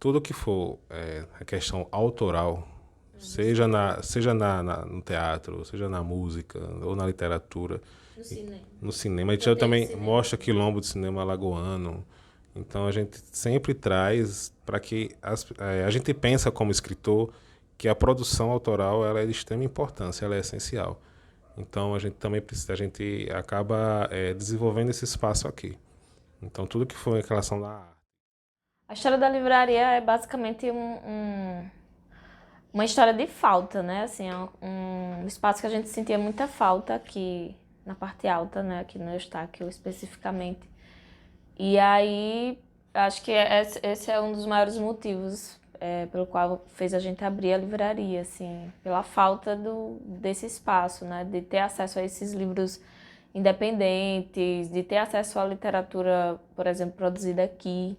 tudo que for a questão autoral, seja no teatro, seja na música ou na literatura, No cinema. no cinema. A gente já Roteiro de também cinema mostra também. quilombo de cinema alagoano. Então a gente sempre traz para que a gente pensa como escritor que a produção autoral ela é de extrema importância, ela é essencial. Então a gente também precisa, a gente acaba desenvolvendo esse espaço aqui. Então tudo que for em relação à arte. A história da livraria é basicamente uma história de falta, né? Assim, é um espaço que a gente sentia muita falta aqui na parte alta, né? Aqui no Eustáquio especificamente. E aí, acho que esse é um dos maiores motivos pelo qual fez a gente abrir a livraria, assim, pela falta desse espaço, né? De ter acesso a esses livros independentes, de ter acesso à literatura, por exemplo, produzida aqui.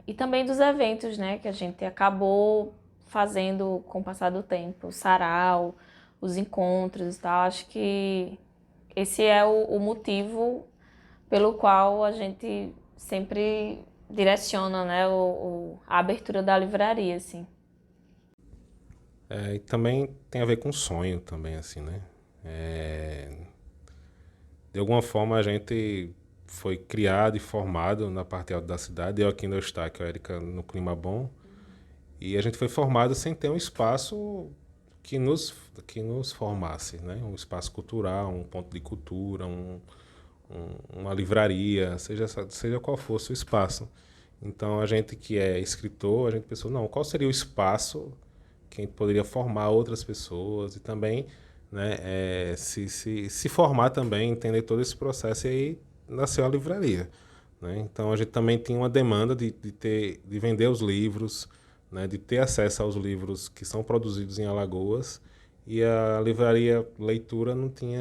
E também dos eventos, né, que a gente acabou fazendo com o passar do tempo, o sarau, os encontros e tal. Acho que esse é o motivo pelo qual a gente sempre direciona, né, a abertura da livraria, assim. E também tem a ver com sonho também, assim, né? É, de alguma forma a gente foi criado e formado na parte alta da cidade, eu aqui no Eustáquio, a Erika no Clima Bom, e a gente foi formado sem ter um espaço que nos, que nos formasse, né? Um espaço cultural, um ponto de cultura, uma livraria, seja qual fosse o espaço. Então a gente que é escritor, a gente pensou, não, qual seria o espaço que a gente poderia formar outras pessoas e também né, se formar também, entender todo esse processo e aí nasceu a livraria. Né? Então a gente também tinha uma demanda de vender os livros, né, de ter acesso aos livros que são produzidos em Alagoas e a livraria leitura não tem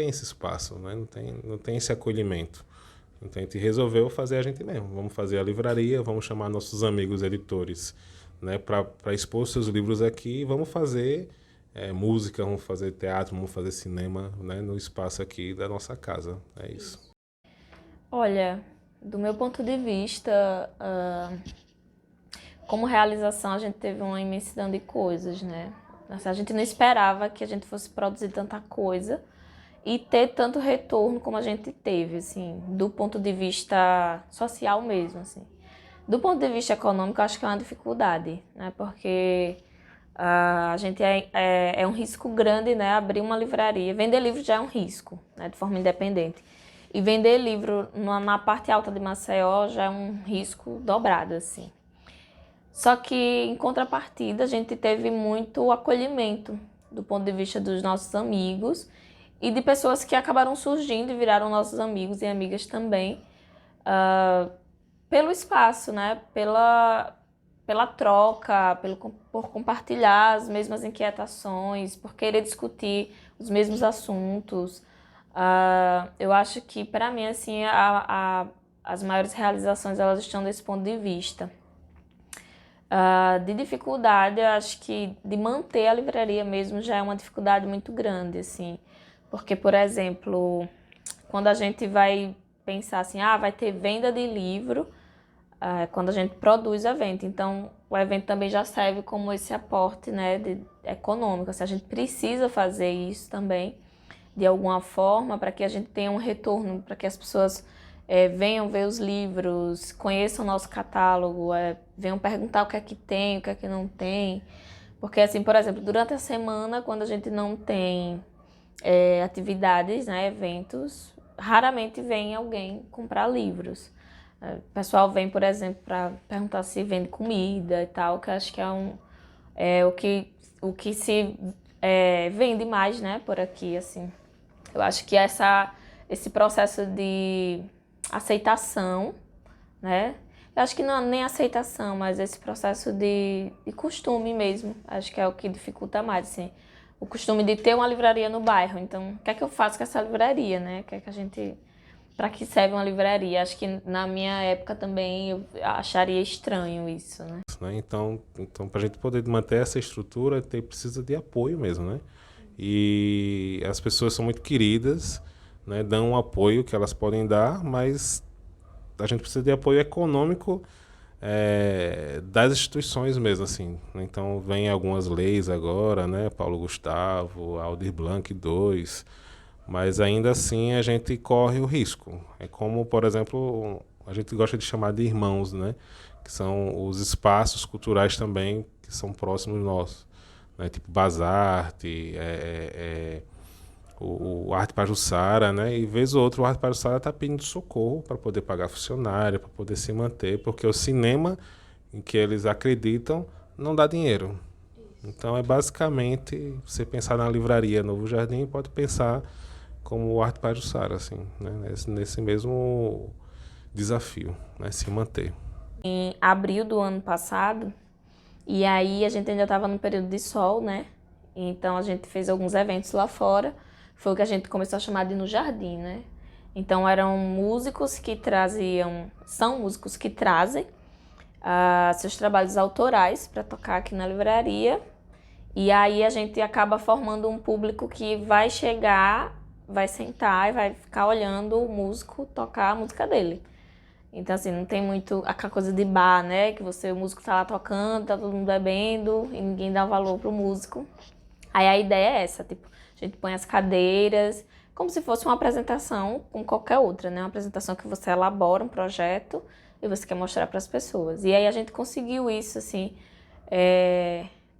esse espaço, né? Não tem esse acolhimento. Então a gente resolveu fazer a gente mesmo. Vamos fazer a livraria, vamos chamar nossos amigos editores, né, para expor seus livros aqui e vamos fazer música, vamos fazer teatro, vamos fazer cinema, né, no espaço aqui da nossa casa. É isso. Olha, do meu ponto de vista, como realização, a gente teve uma imensidão de coisas, né? Assim, a gente não esperava que a gente fosse produzir tanta coisa e ter tanto retorno como a gente teve, assim, do ponto de vista social mesmo, assim. Do ponto de vista econômico, eu acho que é uma dificuldade, né? Porque a gente é um risco grande, né? Abrir uma livraria. Vender livro já é um risco, né? De forma independente. E vender livro na parte alta de Maceió já é um risco dobrado, assim. Só que, em contrapartida, a gente teve muito acolhimento do ponto de vista dos nossos amigos e de pessoas que acabaram surgindo e viraram nossos amigos e amigas também, pelo espaço, né? Pela troca, por compartilhar as mesmas inquietações, por querer discutir os mesmos assuntos. Eu acho que, para mim, assim, as maiores realizações elas estão desse ponto de vista. De dificuldade, eu acho que de manter a livraria mesmo já é uma dificuldade muito grande, assim. Porque, por exemplo, quando a gente vai pensar assim, vai ter venda de livro, quando a gente produz evento. Então, o evento também já serve como esse aporte, né, econômico. Assim, a gente precisa fazer isso também, de alguma forma, para que a gente tenha um retorno, para que as pessoas venham ver os livros, conheçam o nosso catálogo, venham perguntar o que é que tem, o que é que não tem. Porque, assim, por exemplo, durante a semana, quando a gente não tem atividades, né, eventos, raramente vem alguém comprar livros. O pessoal vem, por exemplo, para perguntar se vende comida e tal, que eu acho que o que se vende mais, né, por aqui, assim. Eu acho que esse processo de aceitação, né? Eu acho que não é nem aceitação, mas esse processo de costume mesmo. Acho que é o que dificulta mais, assim. O costume de ter uma livraria no bairro. Então, o que é que eu faço com essa livraria, né? O que é que a gente... Para que serve uma livraria? Acho que na minha época também eu acharia estranho isso, né? Né? Então para a gente poder manter essa estrutura, precisa de apoio mesmo, né? E as pessoas são muito queridas, né? Dão um apoio que elas podem dar, mas a gente precisa de apoio econômico das instituições mesmo, assim. Então, vem algumas leis agora, né? Paulo Gustavo, Aldir Blanc II, mas ainda assim a gente corre o risco. É como, por exemplo, a gente gosta de chamar de irmãos, né? Que são os espaços culturais também que são próximos nossos, né? Tipo Basarte, o Arte Pajuçara, né? E vez ou outra o Arte Pajuçara está pedindo socorro para poder pagar funcionário, para poder se manter, porque o cinema em que eles acreditam não dá dinheiro. Então é basicamente, você pensar na livraria Novo Jardim, pode pensar como o Arte Pajuçara, assim, né? Nesse mesmo desafio, né? Se manter. Em abril do ano passado, e aí a gente ainda estava no período de sol, né? Então a gente fez alguns eventos lá fora. Foi o que a gente começou a chamar de No Jardim, né? Então eram músicos que traziam, são músicos que trazem seus trabalhos autorais para tocar aqui na livraria. E aí a gente acaba formando um público que vai chegar, vai sentar e vai ficar olhando o músico tocar a música dele. Então, assim, não tem muito aquela coisa de bar, né? Que o músico tá lá tocando, tá todo mundo bebendo e ninguém dá valor pro músico. Aí a ideia é essa, tipo, a gente põe as cadeiras, como se fosse uma apresentação como qualquer outra, né? Uma apresentação que você elabora um projeto e você quer mostrar para as pessoas. E aí a gente conseguiu isso, assim,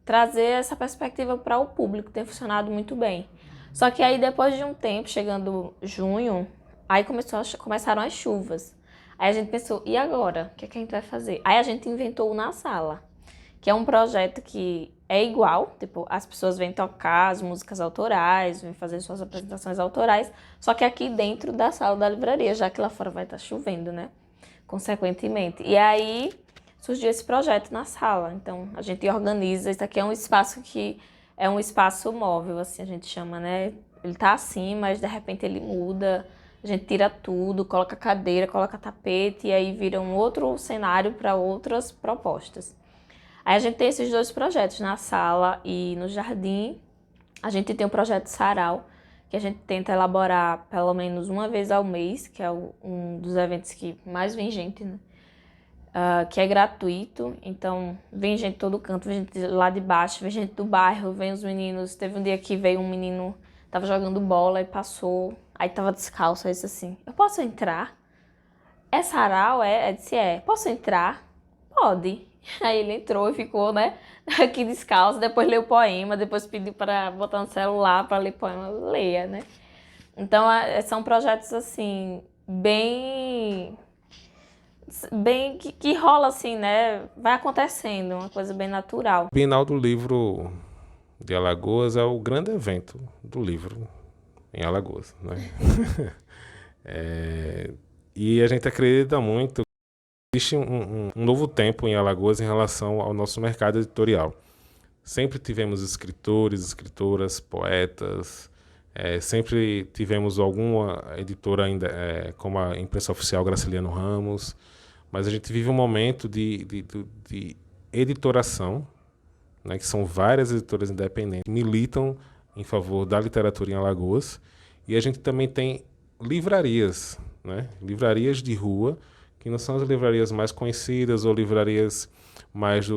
trazer essa perspectiva para o público, tem funcionado muito bem. Só que aí depois de um tempo, chegando junho, aí começaram as chuvas. Aí a gente pensou, e agora? O que é que a gente vai fazer? Aí a gente inventou o Na Sala, que é um projeto que é igual, tipo, as pessoas vêm tocar as músicas autorais, vêm fazer suas apresentações autorais, só que aqui dentro da sala da livraria, já que lá fora vai estar chovendo, né? Consequentemente. E aí surgiu esse projeto na sala. Então, a gente organiza, isso aqui é um espaço que é um espaço móvel, assim a gente chama, né? Ele tá assim, mas de repente ele muda. A gente tira tudo, coloca cadeira, coloca tapete e aí vira um outro cenário para outras propostas. Aí a gente tem esses dois projetos, na sala e no jardim. A gente tem o projeto Sarau, que a gente tenta elaborar pelo menos uma vez ao mês, que é um dos eventos que mais vem gente, né? Que é gratuito, então vem gente de todo canto, vem gente lá de baixo, vem gente do bairro, vem os meninos. Teve um dia que veio um menino, tava jogando bola e passou, aí tava descalço, aí disse assim, eu posso entrar? É sarau? Eu disse, posso entrar? Pode. Aí ele entrou e ficou, né, aqui descalço, depois leu poema, depois pediu para botar no celular para ler poema, leia, né? Então são projetos assim, bem que rola assim, né? Vai acontecendo, uma coisa bem natural. O Bienal do Livro de Alagoas é o grande evento do livro em Alagoas, né? E a gente acredita muito que existe um novo tempo em Alagoas em relação ao nosso mercado editorial. Sempre tivemos escritores, escritoras, poetas, sempre tivemos alguma editora ainda, como a Imprensa Oficial Graciliano Ramos, mas a gente vive um momento de editoração, né, que são várias editoras independentes que militam em favor da literatura em Alagoas, e a gente também tem livrarias, né, livrarias de rua, que não são as livrarias mais conhecidas ou livrarias mais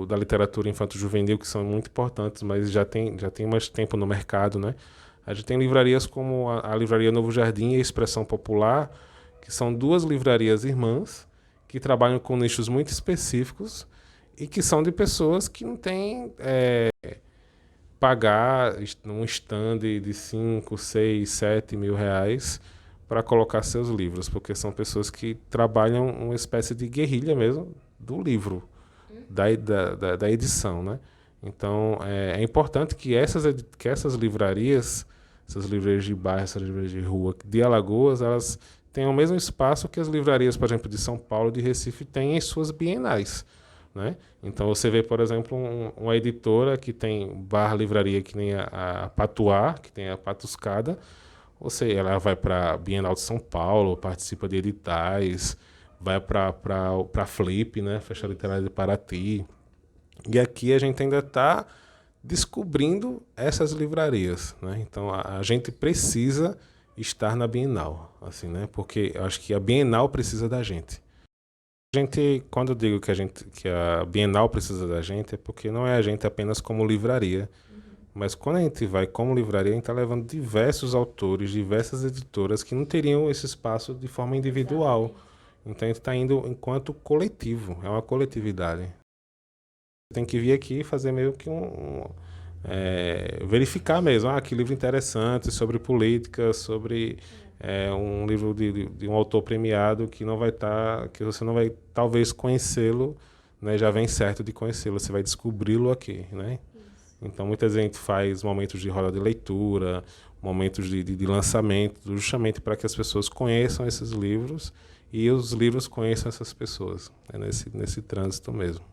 da literatura infanto-juvenil, que são muito importantes, mas já tem mais tempo no mercado, né? A gente tem livrarias como a Livraria Novo Jardim e a Expressão Popular, que são duas livrarias irmãs, que trabalham com nichos muito específicos e que são de pessoas que não têm pagar um stand de 5, 6, 7 mil reais para colocar seus livros, porque são pessoas que trabalham uma espécie de guerrilha mesmo do livro, da edição, né? Então, é importante que essas livrarias, essas livrarias de bairro, essas livrarias de rua de Alagoas, elas tenham o mesmo espaço que as livrarias, por exemplo, de São Paulo, de Recife, têm em suas bienais, né? Então, você vê, por exemplo, uma editora que tem livraria que nem a Patuá, que tem a Patuscada, ela vai para a Bienal de São Paulo, participa de editais, vai para a Flip, né? Festa Literária de Paraty. E aqui a gente ainda está descobrindo essas livrarias, né? Então a gente precisa estar na Bienal, assim, né? Porque eu acho que a Bienal precisa da gente. Quando eu digo que a Bienal precisa da gente, é porque não é a gente apenas como livraria, mas quando a gente vai como livraria, a gente está levando diversos autores, diversas editoras que não teriam esse espaço de forma individual. Então a gente está indo enquanto coletivo, é uma coletividade. Tem que vir aqui e fazer meio que verificar mesmo, que livro interessante sobre política, sobre um livro de um autor premiado que não vai estar, que você não vai talvez conhecê-lo, né, já vem certo de conhecê-lo, você vai descobri-lo aqui, né? Então muita gente faz momentos de roda de leitura, momentos de lançamento, justamente para que as pessoas conheçam esses livros e os livros conheçam essas pessoas, né, nesse trânsito mesmo.